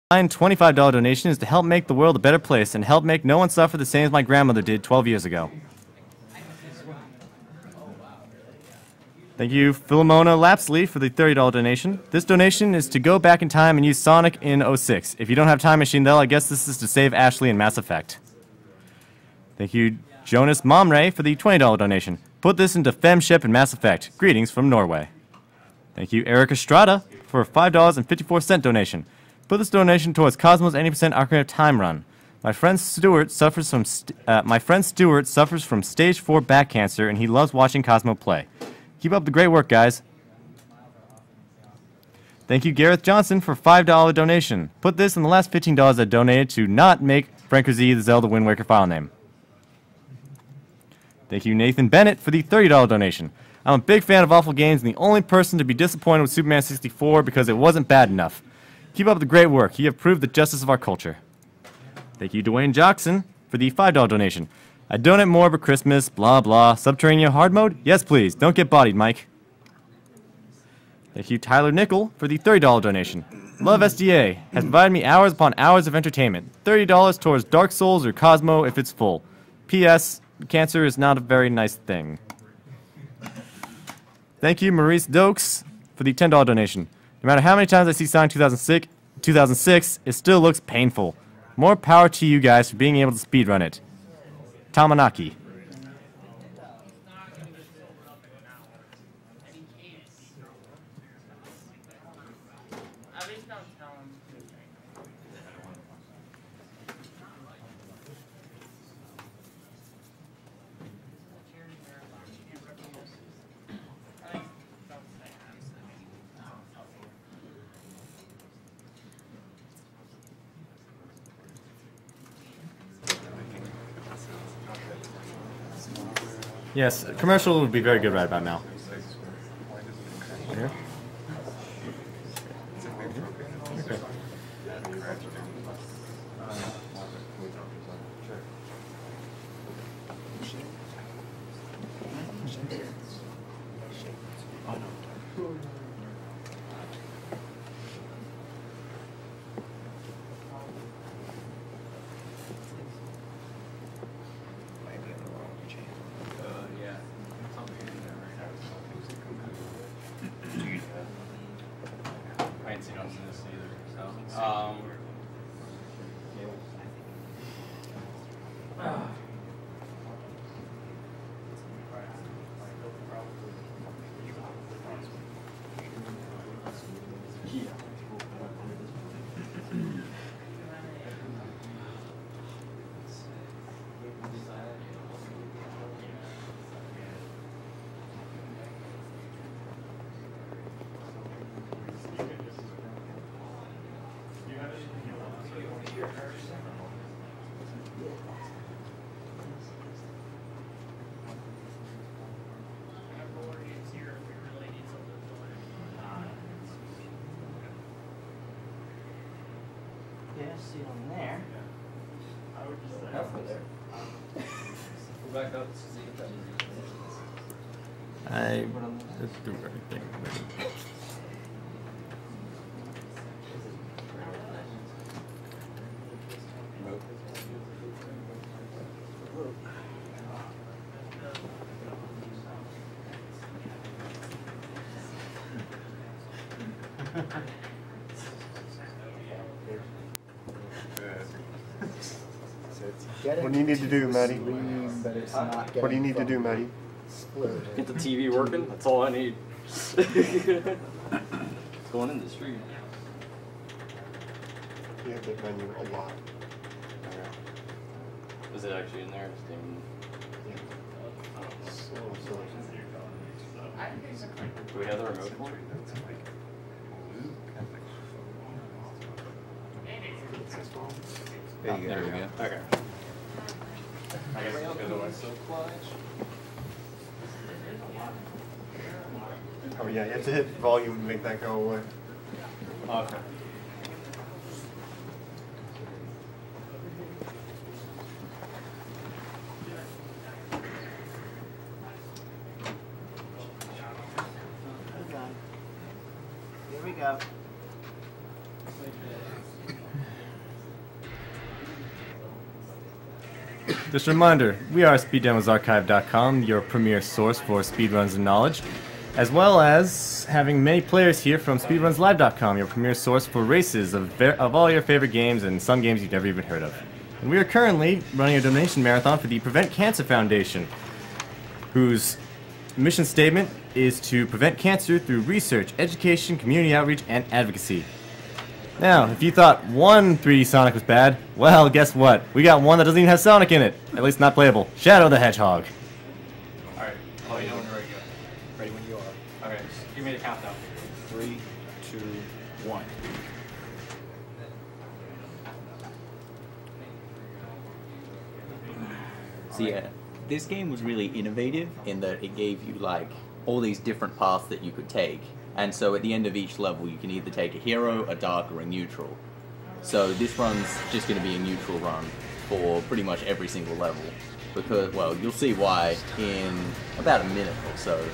$25 donation is to help make the world a better place and help make no one suffer the same as my grandmother did 12 years ago. Thank you, Philomona Lapsley, for the $30 donation. This donation is to go back in time and use Sonic in 06. If you don't have Time Machine, though, I guess this is to save Ashley in Mass Effect. Thank you, Jonas Momray, for the $20 donation. Put this into Femship in Mass Effect. Greetings from Norway. Thank you, Eric Estrada, for a $5.54 donation. Put this donation towards Cosmo's 80% Ocarina of Time run. My friend Stuart suffers from stage 4 back cancer, and he loves watching Cosmo play. Keep up the great work, guys. Thank you, Gareth Johnson, for a $5 donation. Put this in the last $15 I donated to not make Frank Z the Zelda Wind Waker file name. Thank you, Nathan Bennett, for the $30 donation. I'm a big fan of awful games and the only person to be disappointed with Superman 64 because it wasn't bad enough. Keep up the great work. You have proved the justice of our culture. Thank you, Dwayne Jackson, for the $5 donation. I donate more for Christmas, blah blah. Subterranean hard mode? Yes, please. Don't get bodied, Mike. Thank you, Tyler Nickel, for the $30 donation. Love SDA. Has provided me hours upon hours of entertainment. $30 towards Dark Souls or Cosmo if it's full. P.S. Cancer is not a very nice thing. Thank you, Maurice Dokes, for the $10 donation. No matter how many times I see Sonic 2006, it still looks painful. More power to you guys for being able to speedrun it. Tamanaki. Yes, a commercial would be very good right about now. Here. Okay. See on there. Halfway there. Go back up to see if that Let's do everything. What do you need to do, Maddie? What do you need to do, Maddie? Get the TV working. That's all I need. It's going in the street. You have the menu a lot. Is it actually in there? Do we have the remote for it? There you go. There we go. Okay. I guess I'll go to my silk flash. Oh yeah, you have to hit volume to make that go away. Okay. Here we go. Just a reminder, we are SpeedDemosArchive.com, your premier source for speedruns and knowledge, as well as having many players here from SpeedRunsLive.com, your premier source for races of all your favorite games and some games you've never even heard of. And we are currently running a donation marathon for the Prevent Cancer Foundation, whose mission statement is to prevent cancer through research, education, community outreach, and advocacy. Now, if you thought one 3D Sonic was bad, well, guess what? We got one that doesn't even have Sonic in it. At least not playable. Shadow the Hedgehog. Alright, let me know when you're ready to go. Ready when you are. Okay, just give me the countdown. 3, 2, 1. So yeah, this game was really innovative in that it gave you like all these different paths that you could take. And so at the end of each level, you can either take a hero, a dark, or a neutral. So this run's just going to be a neutral run for pretty much every single level. Because, well, you'll see why in about a minute or so.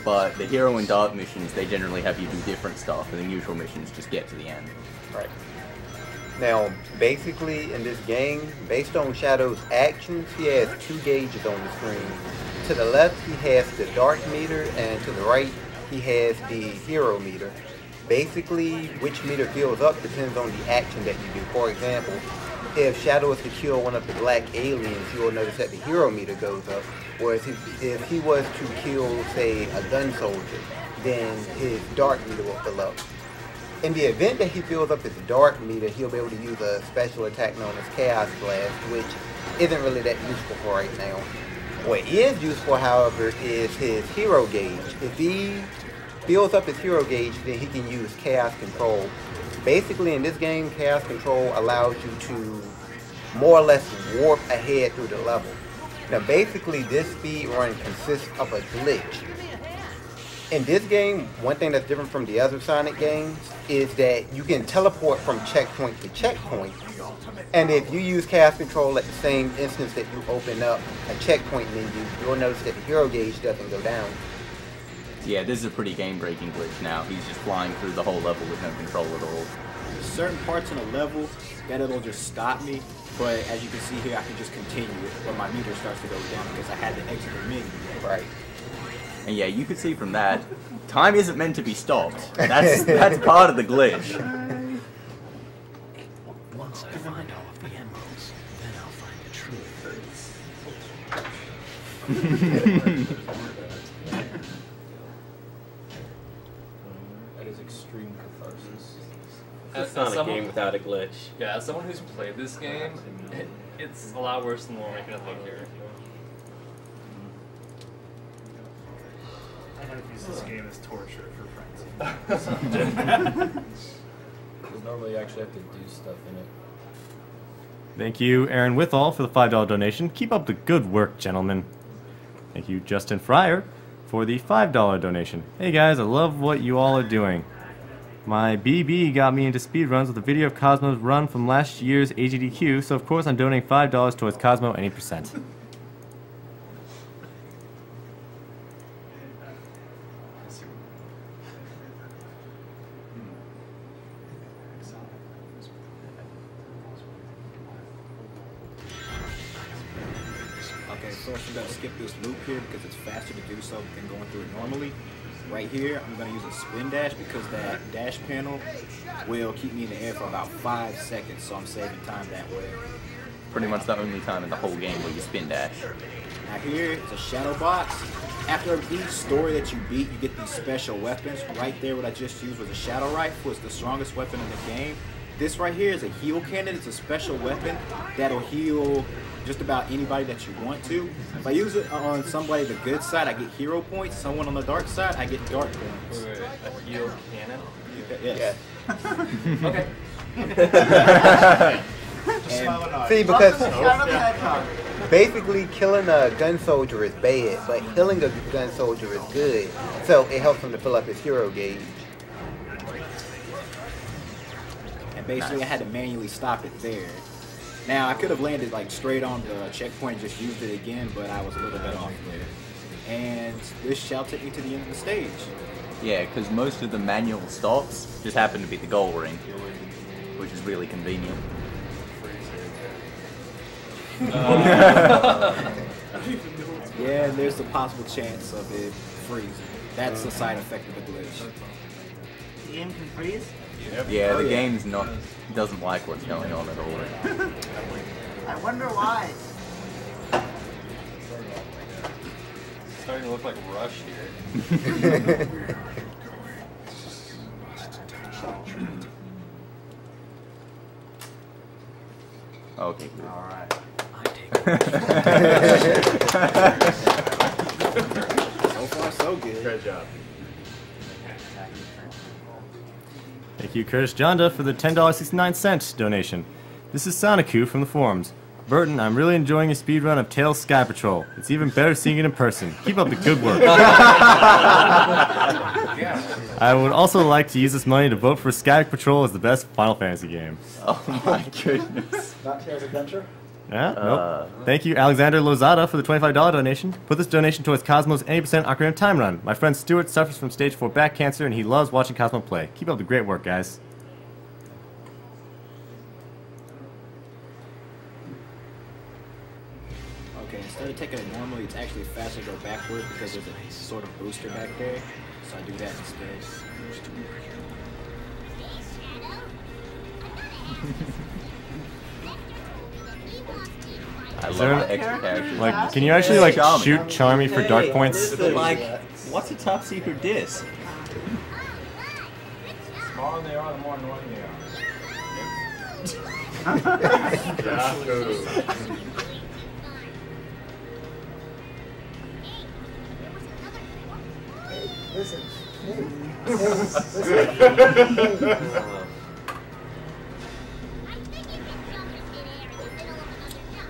But the hero and dark missions, they generally have you do different stuff, and the neutral missions just get to the end. Right. Now, basically, in this game, based on Shadow's actions, he has 2 gauges on the screen. To the left, he has the dark meter, and to the right, he has the hero meter. Basically, which meter fills up depends on the action that you do. For example, if Shadow is to kill one of the black aliens, you will notice that the hero meter goes up. Whereas if he was to kill, say, a gun soldier, then his dark meter will fill up. In the event that he fills up his dark meter, he'll be able to use a special attack known as Chaos Blast, which isn't really that useful for right now. What is useful, however, is his hero gauge. If he fills up his hero gauge, then he can use Chaos Control. Basically, in this game, Chaos Control allows you to more or less warp ahead through the level. Now, basically, this speed run consists of a glitch. In this game, one thing that's different from the other Sonic games is that you can teleport from checkpoint to checkpoint. And if you use Chaos Control at the same instance that you open up a checkpoint menu, you'll notice that the hero gauge doesn't go down. Yeah, this is a pretty game-breaking glitch now. He's just flying through the whole level with no control at all. There's certain parts in a level that it'll just stop me, but as you can see here, I can just continue it when my meter starts to go down because I had to exit the menu. Right. And yeah, you can see from that, time isn't meant to be stopped. That's part of the glitch. Once I find all of the emeralds, then I'll find the truth. That is extreme catharsis. It's not a game without a glitch. Yeah, as someone who's played this game, it's a lot worse than what we're making it look here. I don't use this game as torture for friends. Because normally you actually have to do stuff in it. Thank you, Aaron Withall, for the $5 donation. Keep up the good work, gentlemen. Thank you, Justin Fryer, for the $5 donation. Hey guys, I love what you all are doing. My BB got me into speedruns with a video of Cosmo's run from last year's AGDQ, so of course I'm donating $5 towards Cosmo any percent. Okay, first I'm going to skip this loop here because it's faster to do so than going through it normally. Right here, I'm going to use a spin dash because that dash panel will keep me in the air for about 5 seconds, so I'm saving time that way. Pretty much the only time in the whole game where you spin dash. Now here is a shadow box. After each story that you beat, you get these special weapons. Right there, what I just used was a shadow rifle. It's the strongest weapon in the game. This right here is a heal cannon. It's a special weapon that'll heal just about anybody that you want to. If I use it on somebody the good side, I get hero points. Someone on the dark side, I get dark points. Wait, a heal cannon? Yes. Okay. And see, because basically killing a gun soldier is bad, but healing a gun soldier is good. So it helps him to fill up his hero gauge. And basically I had to manually stop it there. Now I could have landed like straight on the checkpoint and just used it again, but I was a little bit off there. And this shall take me to the end of the stage. Yeah, because most of the manual stops just happen to be the goal ring, which is really convenient. Yeah, and there's the possible chance of it freezing. That's the side effect of the glitch. The game can freeze? Yeah, the game's doesn't like what's going on at all. I wonder why. It's starting to look like Rush here. Okay, good. Alright. So far, so good. Great job. Thank you, Curtis Jonda, for the $10.69 donation. This is Sonicu from the forums. Burton, I'm really enjoying your speedrun of Tails Sky Patrol. It's even better seeing it in person. Keep up the good work. I would also like to use this money to vote for Sky Patrol as the best Final Fantasy game. Oh my goodness. Not Tails Adventure? Yeah, nope. Thank you, Alexander Lozada, for the $25 donation. Put this donation towards Cosmo's 80% Ocarina of Time run. My friend Stuart suffers from stage 4 back cancer, and he loves watching Cosmo play. Keep up the great work, guys. Okay, instead of taking it normally, it's actually faster to go backwards because there's a sort of booster back there. So I do that instead. I love the extra characters. Like, can you actually like Charmy. shoot Charmy for dark points? But like, what's a top secret disc? The smaller they are, the more annoying they Listen.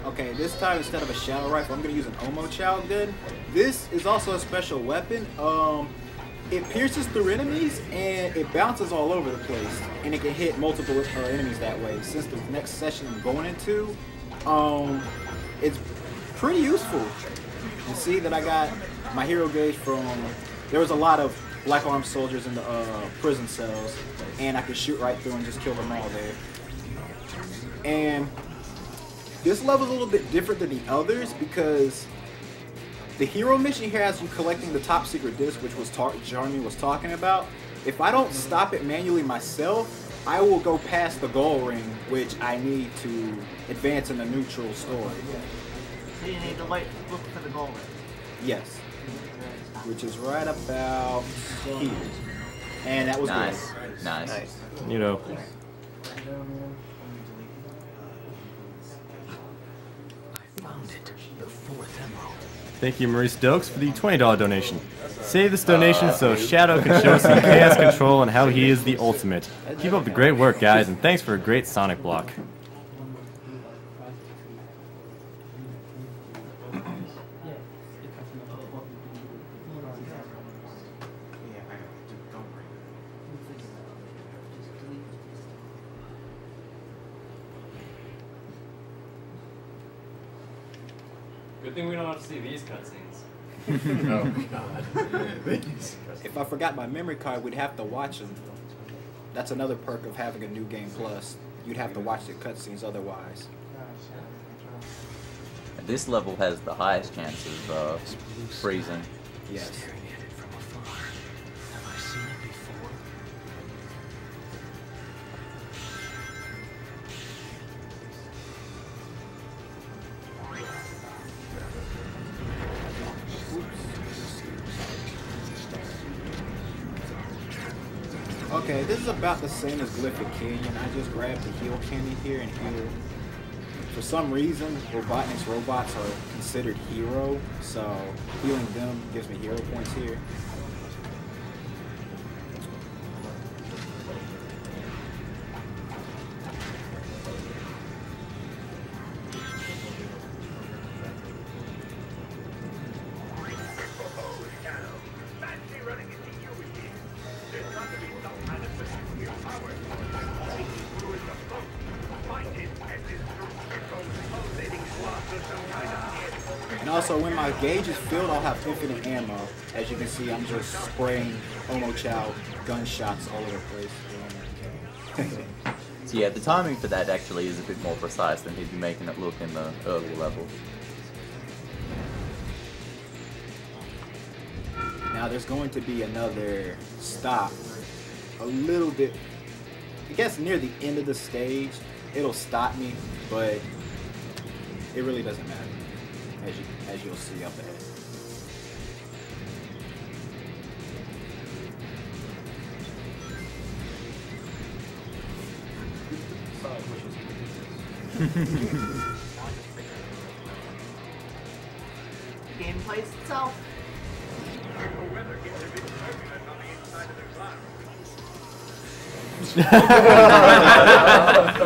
Okay, this time instead of a shadow rifle, I'm gonna use an Omo Chow gun. This is also a special weapon. It pierces through enemies and it bounces all over the place, and it can hit multiple enemies that way. Since the next session I'm going into, it's pretty useful. You see that I got my hero gauge from. There was a lot of black armed soldiers in the prison cells, and I could shoot right through and just kill them all there. And this level's a little bit different than the others because the hero mission here has you collecting the top secret disc, which was Jeremy was talking about. If I don't stop it manually myself, I will go past the goal ring, which I need to advance in the neutral story. So you need to look for the goal ring. Yes. Which is right about here. And that was Nice. good. Nice. You know. Thank you, Maurice Stokes, for the $20 donation. Save this donation so Shadow can show us some chaos control and how he is the ultimate. Keep up the great work, guys, and thanks for a great Sonic block. Good thing we don't have to see these cutscenes. Oh god. If I forgot my memory card, we'd have to watch them. That's another perk of having a new game plus. You'd have to watch the cutscenes otherwise. This level has the highest chance of freezing. Yes. Okay, this is about the same as Glyphic Canyon. I just grabbed the heal candy here and heal. For some reason, Robotnik's robots are considered hero, so healing them gives me hero points here. And also, when my gauge is filled, I'll have infinite ammo. As you can see, I'm just spraying Omo Chow gunshots all over the place. So yeah, the timing for that actually is a bit more precise than he'd be making it look in the earlier levels. Now there's going to be another stop a little bit, I guess near the end of the stage. It'll stop me, but it really doesn't matter, as you'll see up ahead. The game plays itself.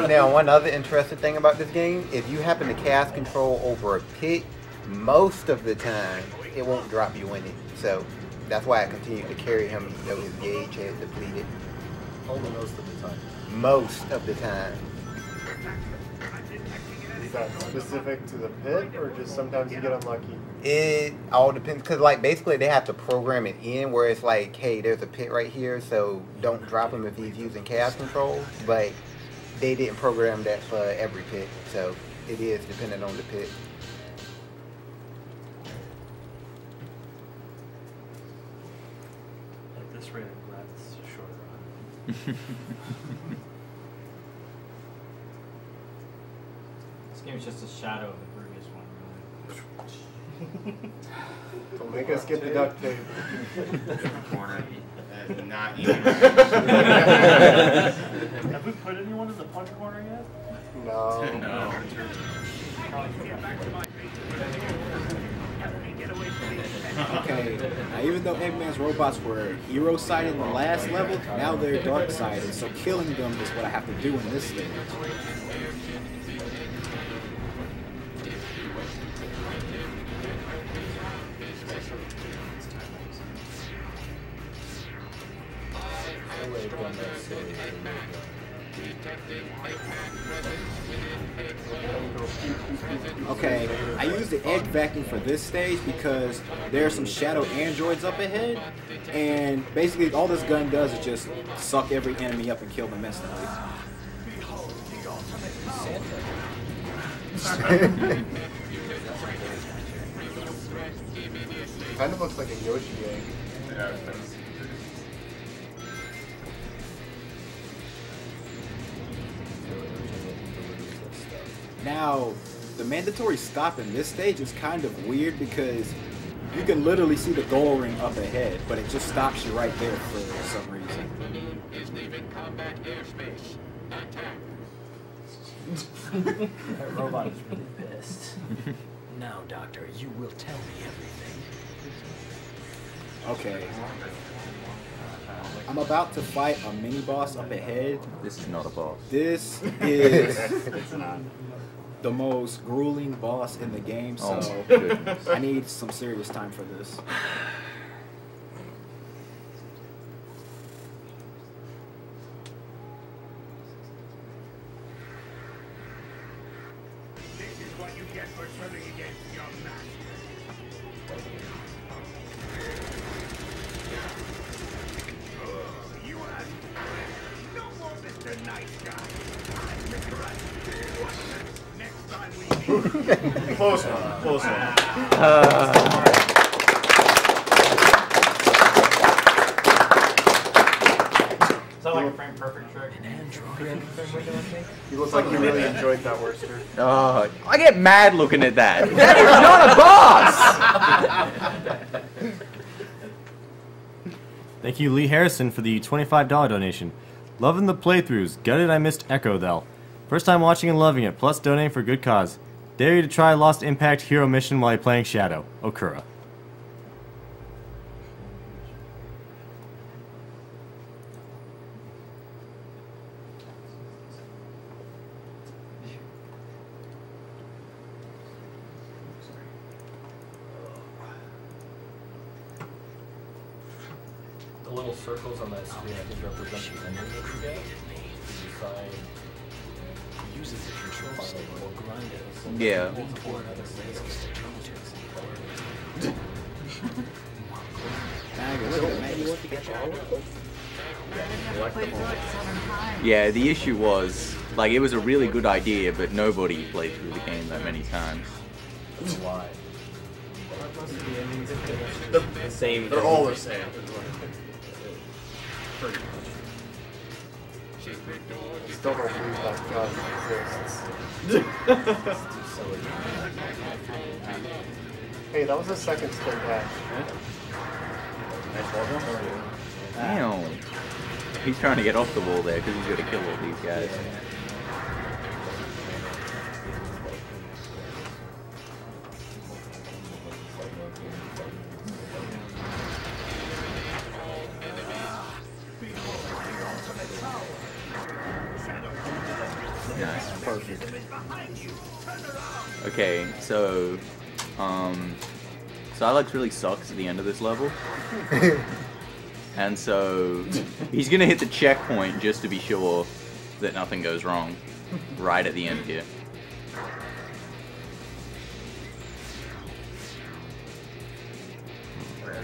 Now, one other interesting thing about this game, if you happen to cast control over a pit, most of the time, it won't drop you in it. So, that's why I continued to carry him, though his gauge had depleted. Only most of the time. Most of the time. Is that specific to the pit, or just sometimes you get unlucky? It all depends, because like basically they have to program it in where it's like, hey, there's a pit right here, so don't drop him if he's using cast control. But they didn't program that for every pit, so it is dependent on the pit. At this rate, I'm glad this is a short run. This game is just a shadow of the previous one, really. Don't make us get the duct tape. Corner. Not even. Have we put anyone in the punch corner yet? No. No. Okay, now even though Eggman's robots were hero sided in the last level, now they're dark sided, so killing them is what I have to do in this stage. Okay, I used the egg vacuum for this stage because there are some shadow androids up ahead, and basically all this gun does is just suck every enemy up and kill them instantly. Kind of looks like a Yoshi egg. Yeah. Now, the mandatory stop in this stage is kind of weird because you can literally see the goal ring up ahead, but it just stops you right there for some reason. That robot is really pissed. Now, Doctor, you will tell me everything. Okay. I'm about to fight a mini boss up ahead. This is not a boss. This is the most grueling boss in the game, so I need some serious time for this. This is what you get for swimming against your master. You are no more Mr. Nice Guy. I'm Mr. Right. Next time we meet. Close one. Close one. Is that like a frame perfect trick? An android. You look like you really enjoyed that, Worcester. Oh, I get mad looking at that. That is not a boss! Thank you, Lee Harrison, for the $25 donation. Loving the playthroughs. Gutted I missed Echo, though. First time watching and loving it, plus donating for good cause. Dare you to try Lost Impact Hero Mission while you're playing Shadow. Okura. The little circles on that screen, I think, represent the ending that you get. You decide Uses the control stick or grind it. Yeah. Yeah, the issue was, like, it was a really good idea, but nobody played through the game that many times. Why? The same. They're all the same. Pretty much. Still don't believe that God exists. Hey, that was a second skin patch. Damn. He's trying to get off the wall there because he's got to kill all these guys. Nice. Perfect. Okay, so Silex really sucks at the end of this level. And so he's gonna hit the checkpoint just to be sure that nothing goes wrong right at the end here.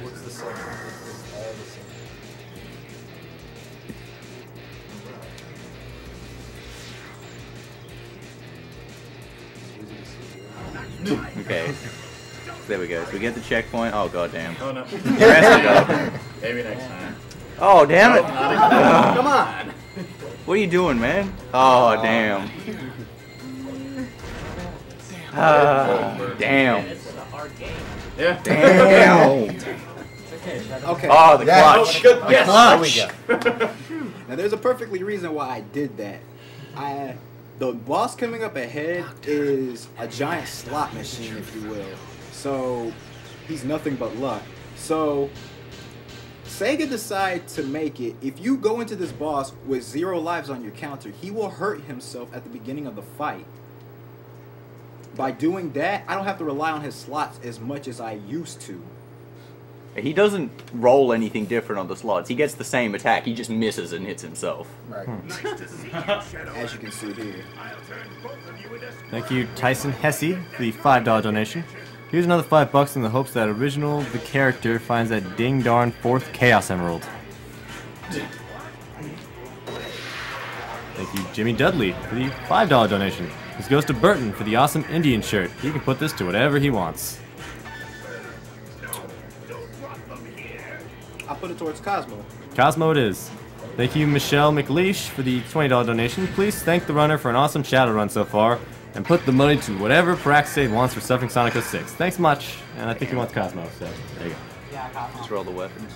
What's the same? Okay. There we go. So we get the checkpoint. Oh goddamn. Oh no. Go. Maybe next time. Oh damn it! Come on. What are you doing, man? Oh damn. Damn. Yeah. Damn. Okay. Oh, the clutch. Good. Yes. There we go. Now there's a perfectly reason why I did that. The boss coming up ahead is a giant slot machine, if you will. So he's nothing but luck. So Sega decide to make it, if you go into this boss with 0 lives on your counter, he will hurt himself at the beginning of the fight. By doing that, I don't have to rely on his slots as much as I used to. He doesn't roll anything different on the slots. He gets the same attack. He just misses and hits himself. Right. As you can see here. Thank you, Tyson Hesse, for the $5 donation. Here's another $5 in the hopes that original the character finds that ding darn 4th Chaos Emerald. Thank you, Jimmy Dudley, for the $5 donation. This goes to Burton for the awesome Indian shirt. He can put this to whatever he wants. I'll put it towards Cosmo. Cosmo it is. Thank you, Michelle McLeish, for the $20 donation. Please thank the runner for an awesome Shadow run so far, and put the money to whatever Praxade wants for stuffing Sonic 06. Thanks much, and I think he wants Cosmo, so there you go. Just roll the weapons.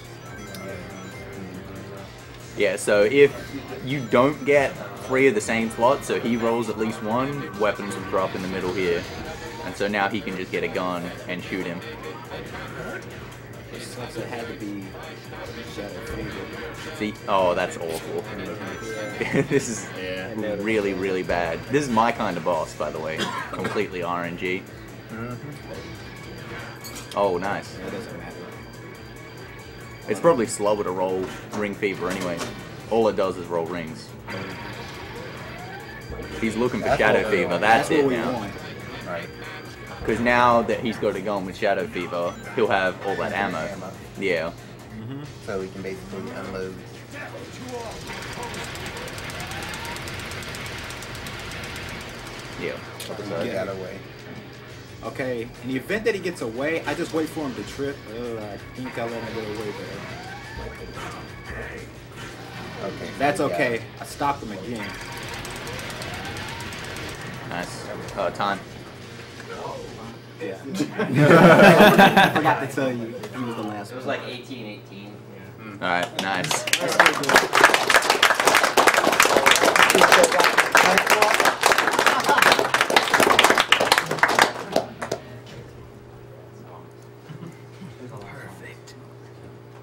Yeah, so if you don't get 3 of the same slots, so he rolls at least 1, weapons will drop in the middle here. And so now he can just get a gun and shoot him. So it had to be Shadow. See? Oh, that's awful. This is really, really bad. This is my kind of boss, by the way. Completely RNG. Oh, nice. That doesn't matter. It's probably slower to roll Ring Fever anyway. All it does is roll rings. He's looking for Shadow Fever. That's it now. Right. Because now that he's got a gun with Shadow Fever, he'll have all that ammo. Yeah. So we can basically unload. Yeah. Get Got away. Okay, in the event that he gets away, I just wait for him to trip. I think I let him get away there. Okay. That's okay. I stopped him again. Nice. Time. Yeah. I forgot to tell you. He was the last It was like 18-18. Alright, nice.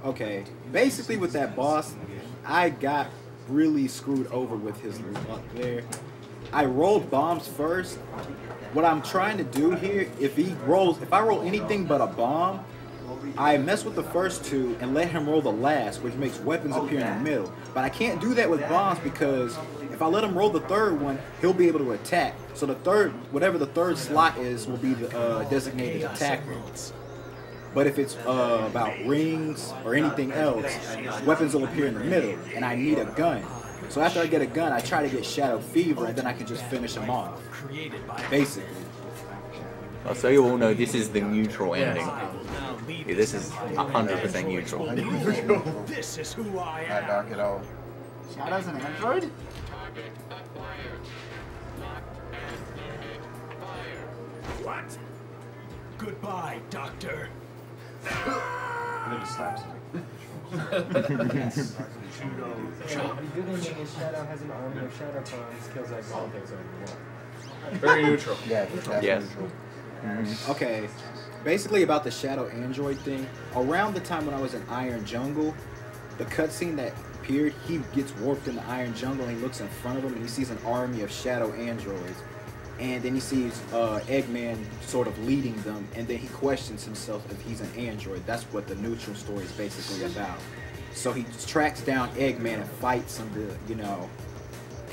Okay, basically with that boss, I got really screwed over with his luck there. I rolled bombs first. What I'm trying to do here, if I roll anything but a bomb, I mess with the first 2 and let him roll the last, which makes weapons appear in the middle. But I can't do that with bombs because if I let him roll the 3rd one, he'll be able to attack. So the 3rd, whatever the 3rd slot is, will be the designated attack roll. But if it's about rings or anything else, weapons will appear in the middle, and I need a gun. So after I get a gun, I try to get Shadow Fever, and then I can just finish them off, basically. So you all know this is the neutral ending. Yeah, this is 100% neutral. This is who I am. Not dark at all. Shadow's an android? What? Goodbye, Doctor. And then he slaps him. The good thing is Shadow has an army of Shadow Prawns, kills like all things over. Very neutral. Yeah, Yes. neutral. Okay, basically about the Shadow Android thing, around the time when I was in Iron Jungle, the cutscene that appeared, he gets warped in the Iron Jungle and he looks in front of him and he sees an army of Shadow Androids. And then he sees Eggman sort of leading them, and then he questions himself if he's an android. That's what the neutral story is basically about. So he tracks down Eggman and fights him to, you know,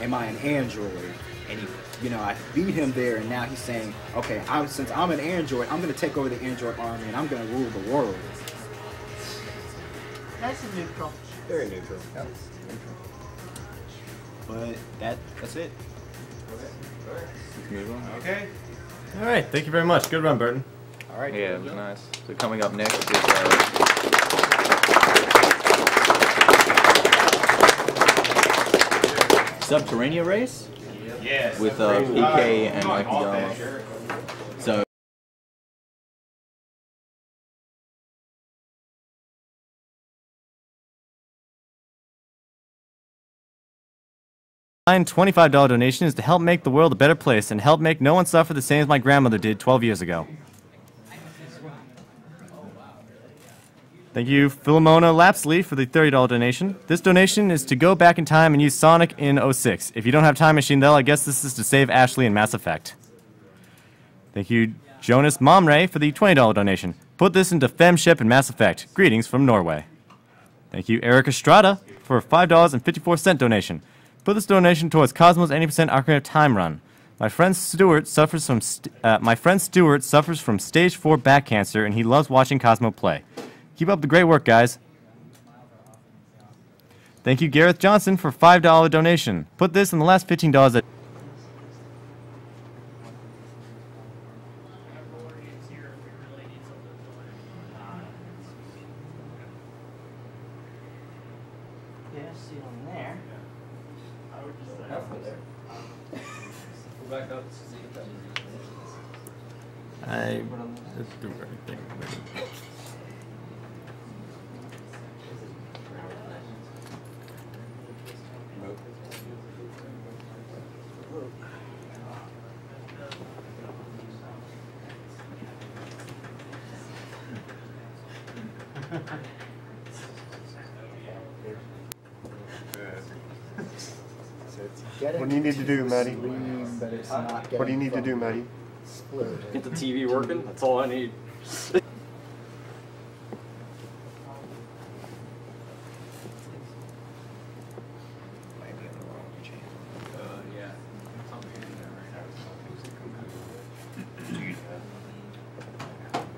am I an android? And he, you know, I beat him there, and now he's saying, okay, since I'm an android, I'm going to take over the android army, and I'm going to rule the world. Nice and neutral. Very neutral. Yep. But that's it. Move on. Okay. All right, thank you very much. Good run, Burton. All right. Yeah, it was nice. So coming up next is Subterranea Race? Yes. With PK and Mikey. So $25 donation is to help make the world a better place and help make no one suffer the same as my grandmother did 12 years ago. Thank you, Philomona Lapsley, for the $30 donation. This donation is to go back in time and use Sonic in 06. If you don't have Time Machine, though, I guess this is to save Ashley in Mass Effect. Thank you, Jonas Momray, for the $20 donation. Put this into Femship in Mass Effect. Greetings from Norway. Thank you, Eric Estrada, for a $5.54 donation. Put this donation towards Cosmo's 80% Ocarina of Time run. My friend Stuart suffers from stage 4 back cancer, and he loves watching Cosmo play. Keep up the great work, guys. Thank you, Gareth Johnson, for a $5 donation. Put this in the last $15 that. Yeah, see on there. Go back up to see if that I let's do everything. What do you need to do, Maddie? What do you need to do, Maddie? Get the TV working. That's all I need.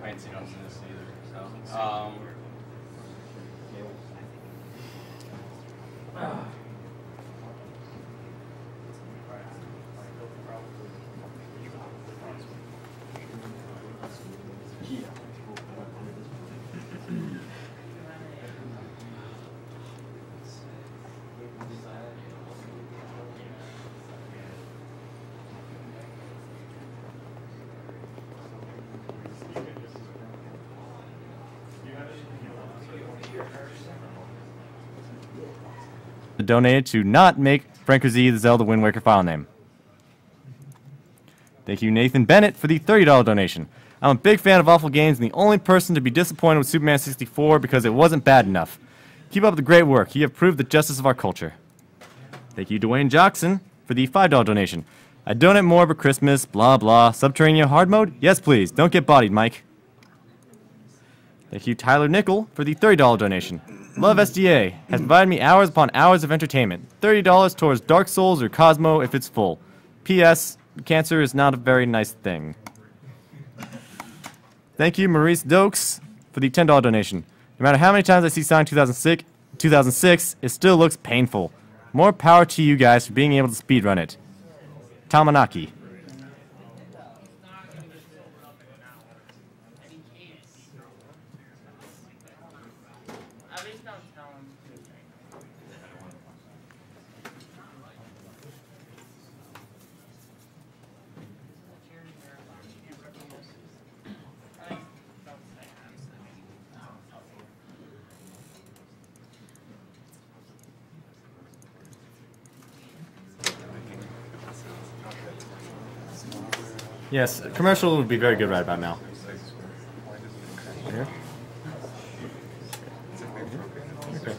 I ain't seen on this either. So, Donated to not make Frank Z the Zelda Wind Waker file name. Thank you, Nathan Bennett, for the $30 donation. I'm a big fan of awful games and the only person to be disappointed with Superman 64 because it wasn't bad enough. Keep up the great work. You have proved the justice of our culture. Thank you, Dwayne Jackson, for the $5 donation. I donate more for Christmas, blah blah. Subterranean hard mode? Yes, please. Don't get bodied, Mike. Thank you, Tyler Nickel, for the $30 donation. Love SDA has provided me hours upon hours of entertainment. $30 towards Dark Souls or Cosmo if it's full. P.S. Cancer is not a very nice thing. Thank you, Maurice Dokes, for the $10 donation. No matter how many times I see Sonic 2006, it still looks painful. More power to you guys for being able to speedrun it. Tamanaki. Yes, a commercial would be very good right about now. Here. Okay.